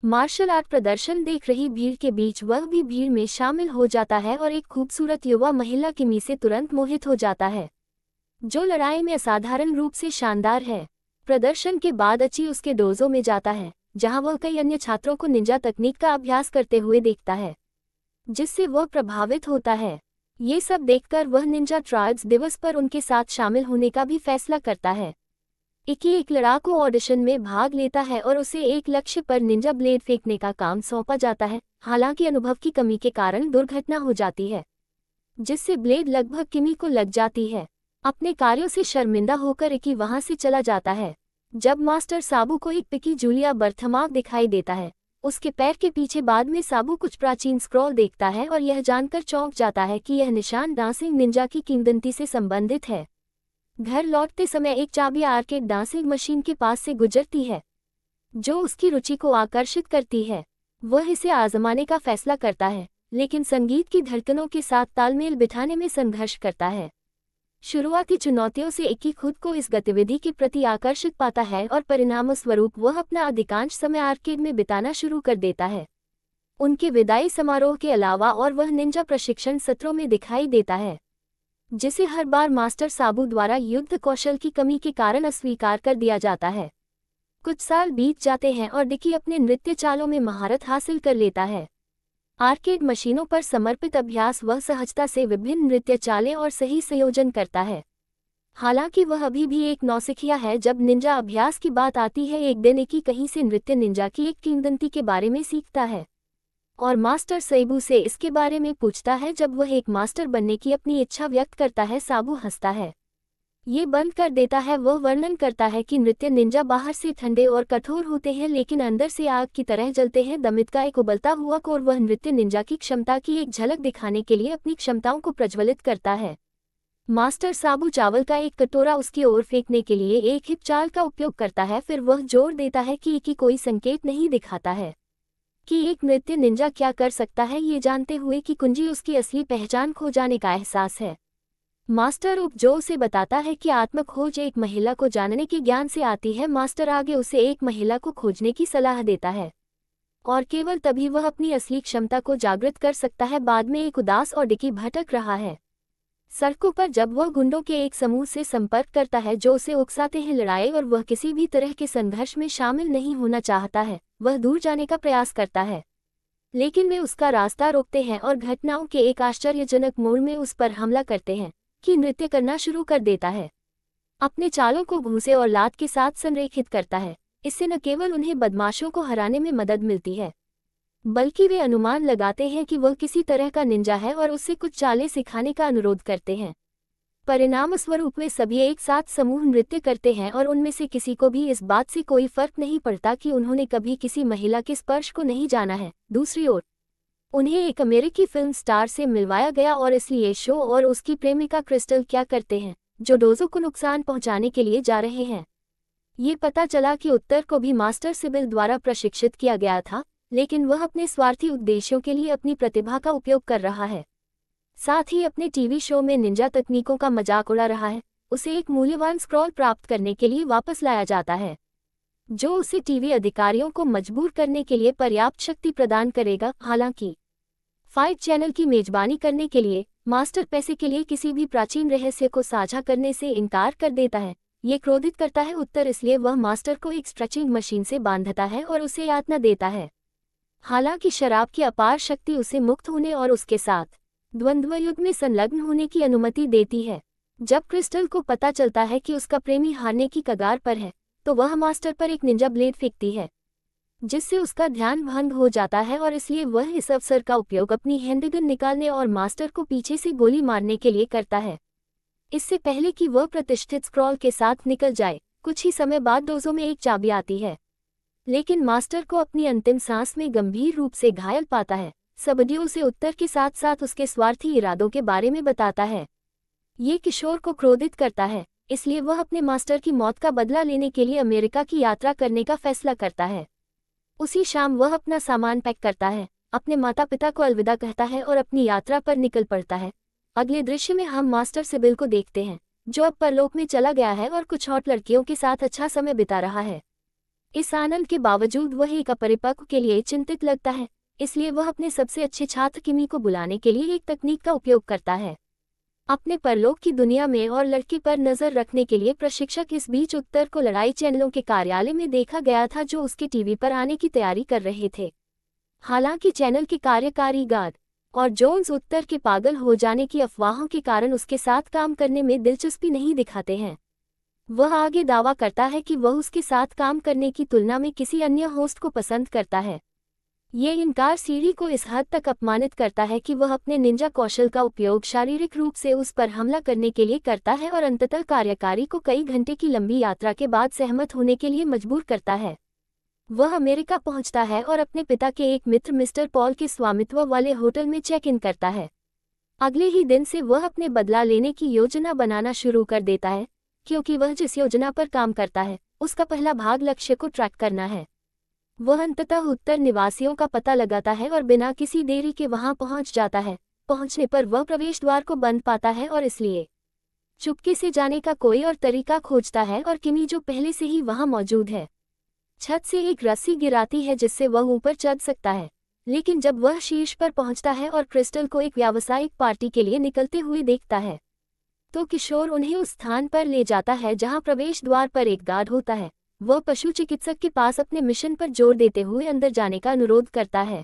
Martial art प्रदर्शन देख रही भीड़ के बीच वह भी भीड़ में शामिल हो जाता है और एक खूबसूरत युवा महिला किमी से तुरंत मोहित हो जाता है, जो लड़ाई में असाधारण रूप से शानदार है। प्रदर्शन के बाद अची उसके डोजो में जाता है, जहां वह कई अन्य छात्रों को निंजा तकनीक का अभ्यास करते हुए देखता है, जिससे वह प्रभावित होता है। ये सब देखकर वह निंजा ट्राइब्स दिवस पर उनके साथ शामिल होने का भी फैसला करता है। एक लड़ाकू ऑडिशन में भाग लेता है और उसे एक लक्ष्य पर निंजा ब्लेड फेंकने का काम सौंपा जाता है। हालांकि अनुभव की कमी के कारण दुर्घटना हो जाती है, जिससे ब्लेड लगभग किमी को लग जाती है। अपने कार्यों से शर्मिंदा होकर इकी वहां से चला जाता है। जब मास्टर साबू को एक पिकी जूलिया बर्थमार्क दिखाई देता है, उसके पैर के पीछे बाद में साबू कुछ प्राचीन स्क्रॉल देखता है और यह जानकर चौंक जाता है कि यह निशान डांसिंग निंजा की किंवदंती से संबंधित है। घर लौटते समय एक चाबी आर्केड डांसिंग मशीन के पास से गुजरती है, जो उसकी रुचि को आकर्षित करती है। वह इसे आजमाने का फैसला करता है, लेकिन संगीत की धड़कनों के साथ तालमेल बिठाने में संघर्ष करता है। शुरुआती चुनौतियों से इकी खुद को इस गतिविधि के प्रति आकर्षित पाता है और परिणामस्वरूप वह अपना अधिकांश समय आर्केड में बिताना शुरू कर देता है। उनके विदाई समारोह के अलावा और वह निंजा प्रशिक्षण सत्रों में दिखाई देता है, जिसे हर बार मास्टर साबू द्वारा युद्ध कौशल की कमी के कारण अस्वीकार कर दिया जाता है। कुछ साल बीत जाते हैं और डिकी अपने नृत्य चालों में महारत हासिल कर लेता है। आर्केड मशीनों पर समर्पित अभ्यास वह सहजता से विभिन्न नृत्य चालें और सही संयोजन करता है। हालांकि वह अभी भी एक नौसिखिया है जब निंजा अभ्यास की बात आती है। एक दिन इकी कहीं से नृत्य निंजा की एक किंवदंती के बारे में सीखता है और मास्टर सैबू से इसके बारे में पूछता है। जब वह एक मास्टर बनने की अपनी इच्छा व्यक्त करता है, साबू हंसता है, ये बंद कर देता है। वह वर्णन करता है कि नृत्य निंजा बाहर से ठंडे और कठोर होते हैं, लेकिन अंदर से आग की तरह जलते हैं। दमित का एक उबलता हुआ कोर वह नृत्य निंजा की क्षमता की एक झलक दिखाने के लिए अपनी क्षमताओं को प्रज्वलित करता है। मास्टर साबू चावल का एक कटोरा उसकी ओर फेंकने के लिए एक हिप चाल का उपयोग करता है। फिर वह जोर देता है कि इकी कोई संकेत नहीं दिखाता है कि एक नृत्य निंजा क्या कर सकता है, ये जानते हुए कि कुंजी उसकी असली पहचान खो जाने का एहसास है। मास्टर उपजो उसे बताता है कि आत्मखोज एक महिला को जानने के ज्ञान से आती है। मास्टर आगे उसे एक महिला को खोजने की सलाह देता है और केवल तभी वह अपनी असली क्षमता को जागृत कर सकता है। बाद में एक उदास और डिकी भटक रहा है सड़कों पर जब वह गुंडों के एक समूह से संपर्क करता है जो उसे उकसाते हैं लड़ाई, और वह किसी भी तरह के संघर्ष में शामिल नहीं होना चाहता है। वह दूर जाने का प्रयास करता है, लेकिन वे उसका रास्ता रोकते हैं और घटनाओं के एक आश्चर्यजनक मोड़ में उस पर हमला करते हैं कि नृत्य करना शुरू कर देता है। अपने चालों को भूसे और लात के साथ संरेखित करता है। इससे न केवल उन्हें बदमाशों को हराने में मदद मिलती है, बल्कि वे अनुमान लगाते हैं कि वह किसी तरह का निंजा है और उससे कुछ चालें सिखाने का अनुरोध करते हैं। परिणामस्वरूप वे सभी एक साथ समूह नृत्य करते हैं और उनमें से किसी को भी इस बात से कोई फर्क नहीं पड़ता कि उन्होंने कभी किसी महिला के स्पर्श को नहीं जाना है। दूसरी ओर उन्हें एक अमेरिकी फिल्म स्टार से मिलवाया गया और इसलिए शो और उसकी प्रेमिका क्रिस्टल क्या करते हैं, जो डोजो को नुकसान पहुंचाने के लिए जा रहे हैं। ये पता चला कि उत्तर को भी मास्टर सिबिल द्वारा प्रशिक्षित किया गया था, लेकिन वह अपने स्वार्थी उद्देश्यों के लिए अपनी प्रतिभा का उपयोग कर रहा है। साथ ही अपने टीवी शो में निंजा तकनीकों का मजाक उड़ा रहा है। उसे एक मूल्यवान स्क्रॉल प्राप्त करने के लिए वापस लाया जाता है, जो उसे टीवी अधिकारियों को मजबूर करने के लिए पर्याप्त शक्ति प्रदान करेगा। हालांकि फाइट चैनल की मेजबानी करने के लिए मास्टर पैसे के लिए किसी भी प्राचीन रहस्य को साझा करने से इनकार कर देता है। ये क्रोधित करता है उत्तर, इसलिए वह मास्टर को एक स्ट्रेचिंग मशीन से बांधता है और उसे यातना देता है। हालांकि शराब की अपार शक्ति उसे मुक्त होने और उसके साथ द्वंद्व युद्ध में संलग्न होने की अनुमति देती है। जब क्रिस्टल को पता चलता है कि उसका प्रेमी हारने की कगार पर है, तो वह मास्टर पर एक निंजा ब्लेड फेंकती है, जिससे उसका ध्यान भंग हो जाता है और इसलिए वह इस अवसर का उपयोग अपनी हैंडगन निकालने और मास्टर को पीछे से गोली मारने के लिए करता है, इससे पहले कि वह प्रतिष्ठित स्क्रॉल के साथ निकल जाए। कुछ ही समय बाद डोजो में एक चाबी आती है, लेकिन मास्टर को अपनी अंतिम सांस में गंभीर रूप से घायल पाता है। सबडियो उसे उत्तर के साथ साथ उसके स्वार्थी इरादों के बारे में बताता है। ये किशोर को क्रोधित करता है, इसलिए वह अपने मास्टर की मौत का बदला लेने के लिए अमेरिका की यात्रा करने का फैसला करता है। उसी शाम वह अपना सामान पैक करता है, अपने माता पिता को अलविदा कहता है और अपनी यात्रा पर निकल पड़ता है। अगले दृश्य में हम मास्टर सिबिल को देखते हैं, जो अब परलोक में चला गया है और कुछ हॉट लड़कियों के साथ अच्छा समय बिता रहा है। इस आनंद के बावजूद वह एक अपरिपक्व के लिए चिंतित लगता है, इसलिए वह अपने सबसे अच्छे छात्र किमी को बुलाने के लिए एक तकनीक का उपयोग करता है। अपने परलोक की दुनिया में और लड़के पर नजर रखने के लिए प्रशिक्षक इस बीच उत्तर को लड़ाई चैनलों के कार्यालय में देखा गया था जो उसके टीवी पर आने की तैयारी कर रहे थे। हालांकि चैनल के कार्यकारी गार्ड और जोन्स उत्तर के पागल हो जाने की अफवाहों के कारण उसके साथ काम करने में दिलचस्पी नहीं दिखाते हैं। वह आगे दावा करता है कि वह उसके साथ काम करने की तुलना में किसी अन्य होस्ट को पसंद करता है। ये इनकार सीढ़ी को इस हद तक अपमानित करता है कि वह अपने निंजा कौशल का उपयोग शारीरिक रूप से उस पर हमला करने के लिए करता है और अंततः कार्यकारी को कई घंटे की लंबी यात्रा के बाद सहमत होने के लिए मजबूर करता है। वह अमेरिका पहुंचता है और अपने पिता के एक मित्र मिस्टर पॉल के स्वामित्व वाले होटल में चेक इन करता है। अगले ही दिन से वह अपने बदला लेने की योजना बनाना शुरू कर देता है, क्योंकि वह जिस योजना पर काम करता है उसका पहला भाग लक्ष्य को ट्रैक करना है। वह अंततः उत्तर निवासियों का पता लगाता है और बिना किसी देरी के वहां पहुंच जाता है। पहुंचने पर वह प्रवेश द्वार को बंद पाता है और इसलिए चुपके से जाने का कोई और तरीका खोजता है और किमी जो पहले से ही वहां मौजूद है छत से एक रस्सी गिराती है जिससे वह ऊपर चढ़ सकता है। लेकिन जब वह शीर्ष पर पहुंचता है और क्रिस्टल को एक व्यावसायिक पार्टी के लिए निकलते हुए देखता है तो किशोर उन्हें उस स्थान पर ले जाता है जहां प्रवेश द्वार पर एक गार्ड होता है। वह पशु चिकित्सक के पास अपने मिशन पर जोर देते हुए अंदर जाने का अनुरोध करता है।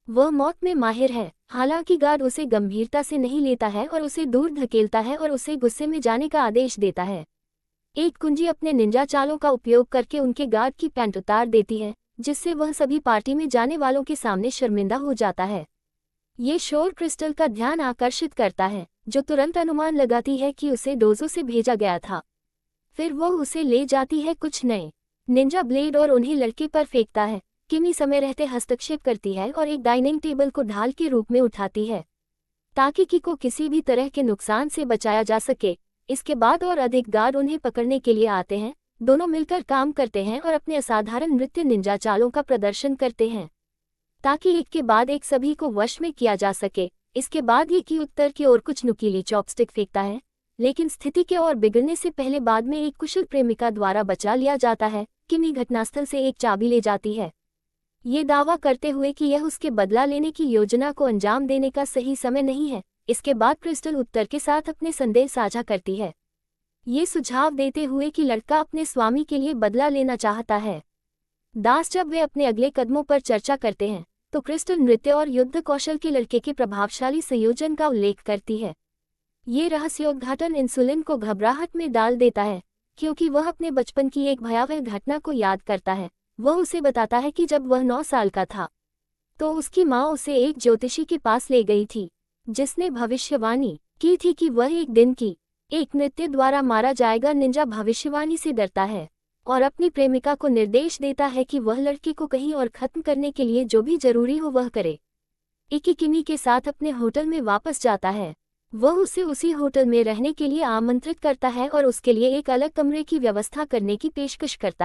वह मौत में माहिर है, हालांकि गार्ड उसे गंभीरता से नहीं लेता है और उसे दूर धकेलता है और उसे गुस्से में जाने का आदेश देता है। एक कुंजी अपने निंजा चालों का उपयोग करके उनके गार्ड की पैंट उतार देती है, जिससे वह सभी पार्टी में जाने वालों के सामने शर्मिंदा हो जाता है। ये शोर क्रिस्टल का ध्यान आकर्षित करता है, जो तुरंत अनुमान लगाती है कि उसे डोजो से भेजा गया था। फिर वह उसे ले जाती है कुछ नए निंजा ब्लेड और उन्हें लड़के पर फेंकता है। किमी समय रहते हस्तक्षेप करती है और एक डाइनिंग टेबल को ढाल के रूप में उठाती है ताकि की को किसी भी तरह के नुकसान से बचाया जा सके। इसके बाद और अधिक गार्ड उन्हें पकड़ने के लिए आते हैं। दोनों मिलकर काम करते हैं और अपने असाधारण नृत्य निंजा चालों का प्रदर्शन करते हैं ताकि एक के बाद एक सभी को वश में किया जा सके। इसके बाद ये की उत्तर की ओर कुछ नुकीली चॉपस्टिक फेंकता है, लेकिन स्थिति के और बिगड़ने से पहले बाद में एक कुशल प्रेमिका द्वारा बचा लिया जाता है। किमी घटनास्थल से एक चाबी ले जाती है, ये दावा करते हुए कि यह उसके बदला लेने की योजना को अंजाम देने का सही समय नहीं है। इसके बाद क्रिस्टल उत्तर के साथ अपने संदेह साझा करती है, ये सुझाव देते हुए कि लड़का अपने स्वामी के लिए बदला लेना चाहता है। दास जब वे अपने अगले कदमों पर चर्चा करते हैं तो क्रिस्टल नृत्य और युद्ध कौशल के लड़के के प्रभावशाली संयोजन का उल्लेख करती है। ये रहस्योद्घाटन इंसुलिन को घबराहट में डाल देता है, क्योंकि वह अपने बचपन की एक भयावह घटना को याद करता है। वह उसे बताता है कि जब वह 9 साल का था तो उसकी माँ उसे एक ज्योतिषी के पास ले गई थी, जिसने भविष्यवाणी की थी कि वह एक दिन की एक नृत्य द्वारा मारा जाएगा। निंजा भविष्यवाणी से डरता है और अपनी प्रेमिका को निर्देश देता है कि वह लड़के को कहीं और खत्म करने के लिए जो भी जरूरी हो वह करे। इकी किमी के साथ अपने होटल में वापस जाता है। वह उसे उसी होटल में रहने के लिए आमंत्रित करता है और उसके लिए एक अलग कमरे की व्यवस्था करने की पेशकश करता है।